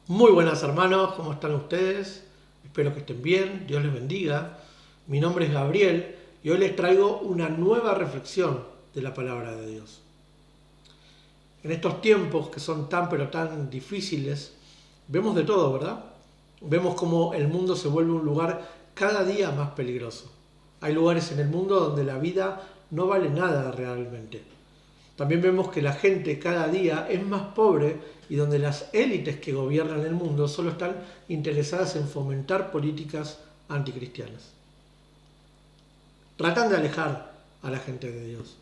Muy buenas hermanos, ¿cómo están ustedes? Espero que estén bien, Dios les bendiga. Mi nombre es Gabriel y hoy les traigo una nueva reflexión de la palabra de Dios. En estos tiempos que son tan pero tan difíciles, vemos de todo, ¿verdad? Vemos cómo el mundo se vuelve un lugar cada día más peligroso. Hay lugares en el mundo donde la vida no vale nada realmente. También vemos que la gente cada día es más pobre y donde las élites que gobiernan el mundo solo están interesadas en fomentar políticas anticristianas. Tratan de alejar a la gente de Dios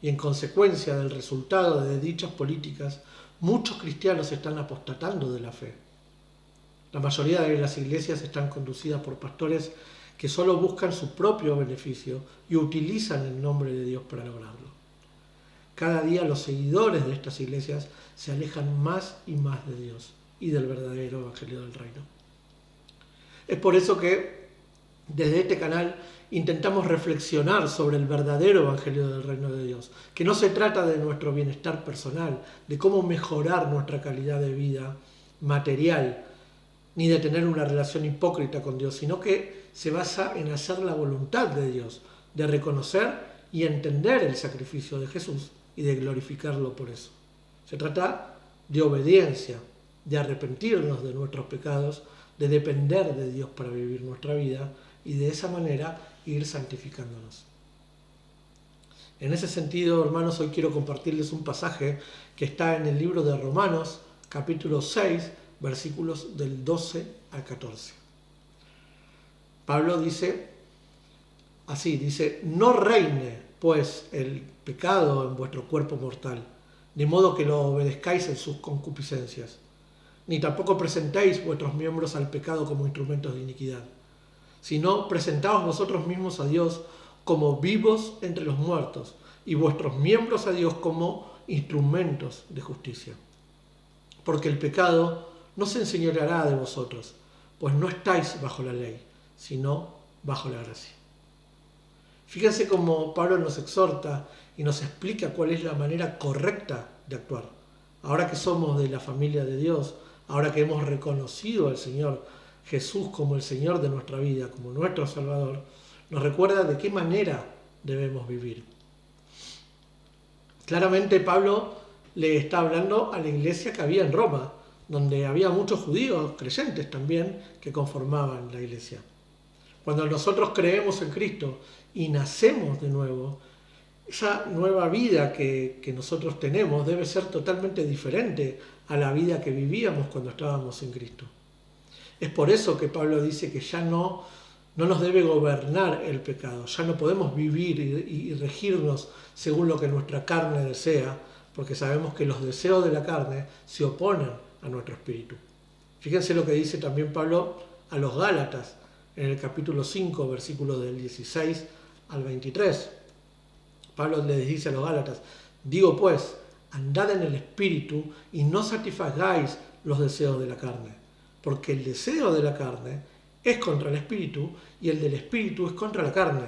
y en consecuencia del resultado de dichas políticas, muchos cristianos están apostatando de la fe. La mayoría de las iglesias están conducidas por pastores que solo buscan su propio beneficio y utilizan el nombre de Dios para lograrlo. Cada día los seguidores de estas iglesias se alejan más y más de Dios y del verdadero evangelio del reino. Es por eso que desde este canal intentamos reflexionar sobre el verdadero evangelio del reino de Dios, que no se trata de nuestro bienestar personal, de cómo mejorar nuestra calidad de vida material, ni de tener una relación hipócrita con Dios, sino que se basa en hacer la voluntad de Dios, de reconocer y entender el sacrificio de Jesús y de glorificarlo por eso. Se trata de obediencia, de arrepentirnos de nuestros pecados, de depender de Dios para vivir nuestra vida y de esa manera ir santificándonos. En ese sentido, hermanos, hoy quiero compartirles un pasaje que está en el libro de Romanos, capítulo 6, versículos del 12 al 14. Pablo dice así, dice: no reine pues el pecado en vuestro cuerpo mortal, de modo que lo obedezcáis en sus concupiscencias, ni tampoco presentéis vuestros miembros al pecado como instrumentos de iniquidad, sino presentaos vosotros mismos a Dios como vivos entre los muertos, y vuestros miembros a Dios como instrumentos de justicia. Porque el pecado no se enseñoreará de vosotros, pues no estáis bajo la ley, sino bajo la gracia. Fíjense cómo Pablo nos exhorta y nos explica cuál es la manera correcta de actuar. Ahora que somos de la familia de Dios, ahora que hemos reconocido al Señor Jesús como el Señor de nuestra vida, como nuestro Salvador, nos recuerda de qué manera debemos vivir. Claramente Pablo le está hablando a la iglesia que había en Roma, donde había muchos judíos creyentes también que conformaban la iglesia. Cuando nosotros creemos en Cristo y nacemos de nuevo, esa nueva vida que nosotros tenemos debe ser totalmente diferente a la vida que vivíamos cuando estábamos en Cristo. Es por eso que Pablo dice que ya no nos debe gobernar el pecado, ya no podemos vivir y regirnos según lo que nuestra carne desea, porque sabemos que los deseos de la carne se oponen a nuestro espíritu. Fíjense lo que dice también Pablo a los Gálatas, en el capítulo 5, versículos del 16 al 23. Pablo les dice a los Gálatas: digo pues, andad en el espíritu y no satisfagáis los deseos de la carne, porque el deseo de la carne es contra el espíritu y el del espíritu es contra la carne.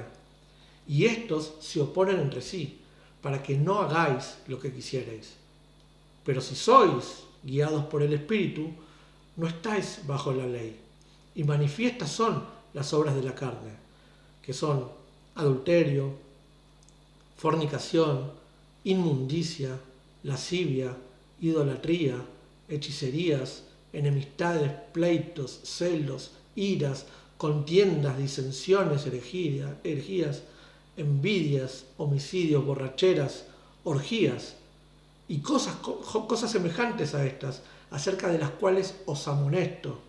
Y estos se oponen entre sí, para que no hagáis lo que quisierais. Pero si sois guiados por el espíritu, no estáis bajo la ley. Y manifiestas son las obras de la carne, que son adulterio, fornicación, inmundicia, lascivia, idolatría, hechicerías, enemistades, pleitos, celos, iras, contiendas, disensiones, herejías, envidias, homicidios, borracheras, orgías y cosas semejantes a estas, acerca de las cuales os amonesto,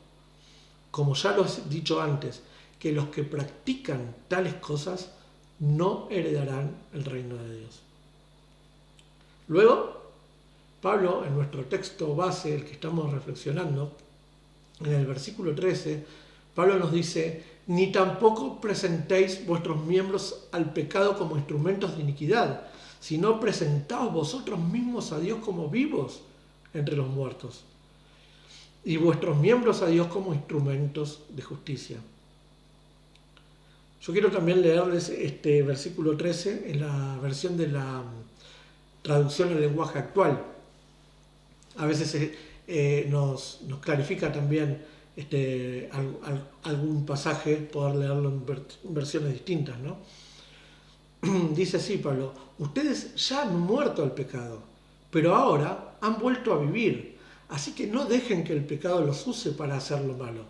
como ya lo he dicho antes, que los que practican tales cosas no heredarán el reino de Dios. Luego, Pablo, en nuestro texto base, el que estamos reflexionando, en el versículo 13, Pablo nos dice: ni tampoco presentéis vuestros miembros al pecado como instrumentos de iniquidad, sino presentaos vosotros mismos a Dios como vivos entre los muertos, y vuestros miembros a Dios como instrumentos de justicia. Yo quiero también leerles este versículo 13 en la versión de la traducción del lenguaje actual. A veces nos clarifica también algún pasaje, poder leerlo en versiones distintas, ¿no? Dice así Pablo: ustedes ya han muerto al pecado, pero ahora han vuelto a vivir, así que no dejen que el pecado los use para hacer lo malo.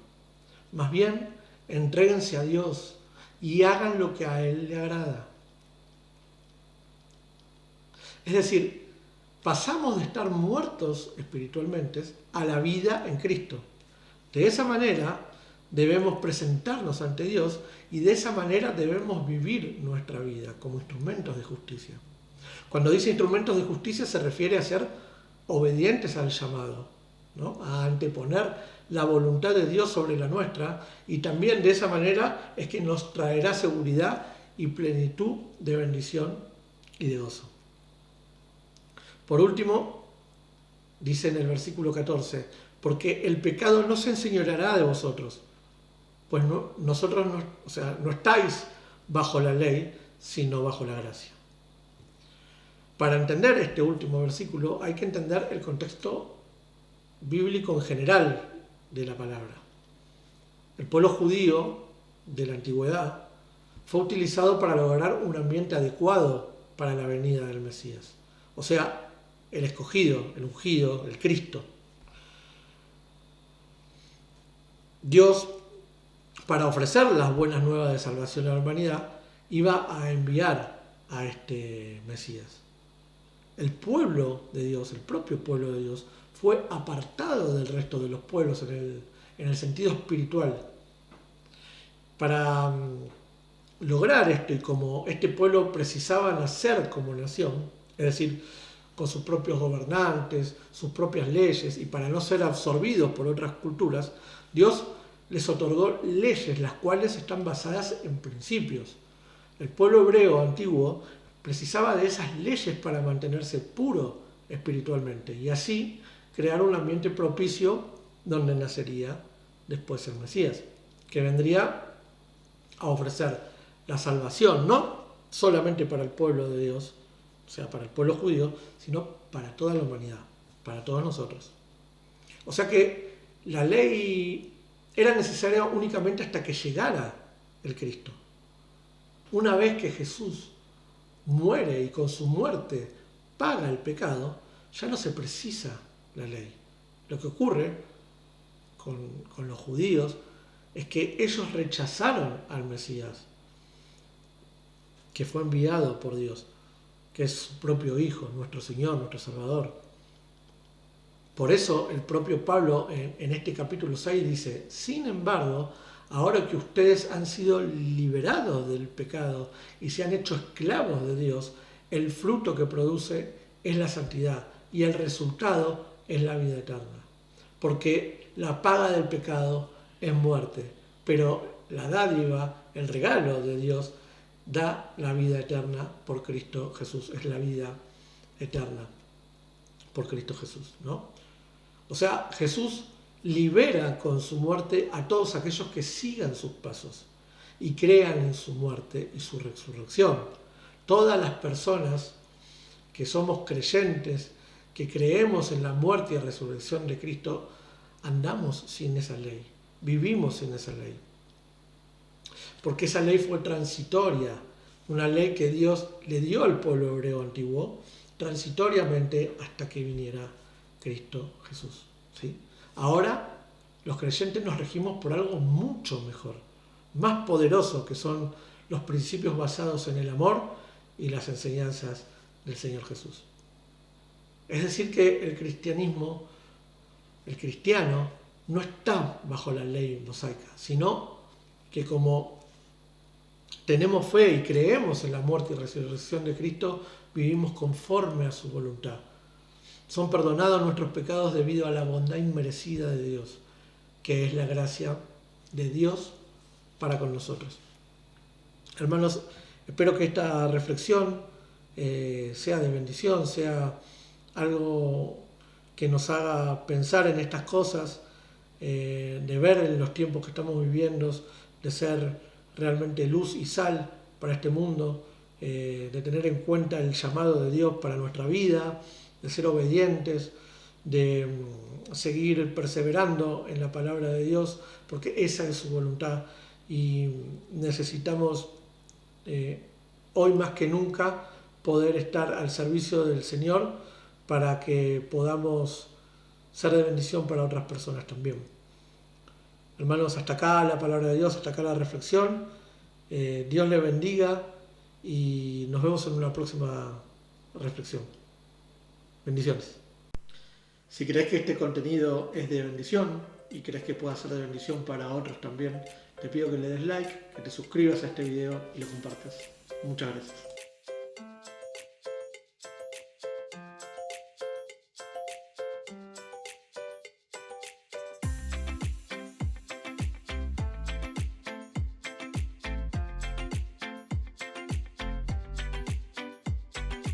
Más bien, entréguense a Dios y hagan lo que a Él le agrada. Es decir, pasamos de estar muertos espiritualmente a la vida en Cristo. De esa manera debemos presentarnos ante Dios y de esa manera debemos vivir nuestra vida como instrumentos de justicia. Cuando dice instrumentos de justicia se refiere a ser obedientes al llamado, ¿no? A anteponer la voluntad de Dios sobre la nuestra, y también de esa manera es que nos traerá seguridad y plenitud de bendición y de gozo. Por último, dice en el versículo 14: porque el pecado no se enseñoreará de vosotros, pues no estáis bajo la ley, sino bajo la gracia. Para entender este último versículo hay que entender el contexto bíblico en general de la palabra. El pueblo judío de la antigüedad fue utilizado para lograr un ambiente adecuado para la venida del Mesías, o sea, el escogido, el ungido, el Cristo. Dios, para ofrecer las buenas nuevas de salvación a la humanidad, iba a enviar a este Mesías. El pueblo de Dios, el propio pueblo de Dios, fue apartado del resto de los pueblos en el sentido espiritual. Para lograr esto, y como este pueblo precisaba nacer como nación, es decir, con sus propios gobernantes, sus propias leyes, y para no ser absorbidos por otras culturas, Dios les otorgó leyes, las cuales están basadas en principios. El pueblo hebreo antiguo precisaba de esas leyes para mantenerse puro espiritualmente y así crear un ambiente propicio donde nacería después el Mesías, que vendría a ofrecer la salvación, no solamente para el pueblo de Dios, o sea, para el pueblo judío, sino para toda la humanidad, para todos nosotros. O sea que la ley era necesaria únicamente hasta que llegara el Cristo. Una vez que Jesús muere y con su muerte paga el pecado, ya no se precisa la ley. Lo que ocurre con los judíos es que ellos rechazaron al Mesías, que fue enviado por Dios, que es su propio Hijo, nuestro Señor, nuestro Salvador. Por eso el propio Pablo en este capítulo 6 dice: sin embargo, ahora que ustedes han sido liberados del pecado y se han hecho esclavos de Dios, el fruto que produce es la santidad y el resultado es la vida eterna. Porque la paga del pecado es muerte, pero la dádiva, el regalo de Dios, da la vida eterna por Cristo Jesús. Es la vida eterna por Cristo Jesús, ¿no? O sea, Jesús libera con su muerte a todos aquellos que sigan sus pasos y crean en su muerte y su resurrección. Todas las personas que somos creyentes, que creemos en la muerte y resurrección de Cristo, andamos sin esa ley, vivimos sin esa ley. Porque esa ley fue transitoria, una ley que Dios le dio al pueblo hebreo antiguo transitoriamente hasta que viniera Cristo Jesús, ¿sí? Ahora los creyentes nos regimos por algo mucho mejor, más poderoso, que son los principios basados en el amor y las enseñanzas del Señor Jesús. Es decir que el cristiano no está bajo la ley mosaica, sino que como tenemos fe y creemos en la muerte y resurrección de Cristo, vivimos conforme a su voluntad. Son perdonados nuestros pecados debido a la bondad inmerecida de Dios, que es la gracia de Dios para con nosotros. Hermanos, espero que esta reflexión sea de bendición, sea algo que nos haga pensar en estas cosas, de ver en los tiempos que estamos viviendo, de ser realmente luz y sal para este mundo, de tener en cuenta el llamado de Dios para nuestra vida, de ser obedientes, de seguir perseverando en la palabra de Dios, porque esa es su voluntad y necesitamos hoy más que nunca poder estar al servicio del Señor para que podamos ser de bendición para otras personas también. Hermanos, hasta acá la palabra de Dios, hasta acá la reflexión. Dios les bendiga y nos vemos en una próxima reflexión. Bendiciones. Si crees que este contenido es de bendición y crees que pueda ser de bendición para otros también, te pido que le des like, que te suscribas a este video y lo compartas. Muchas gracias.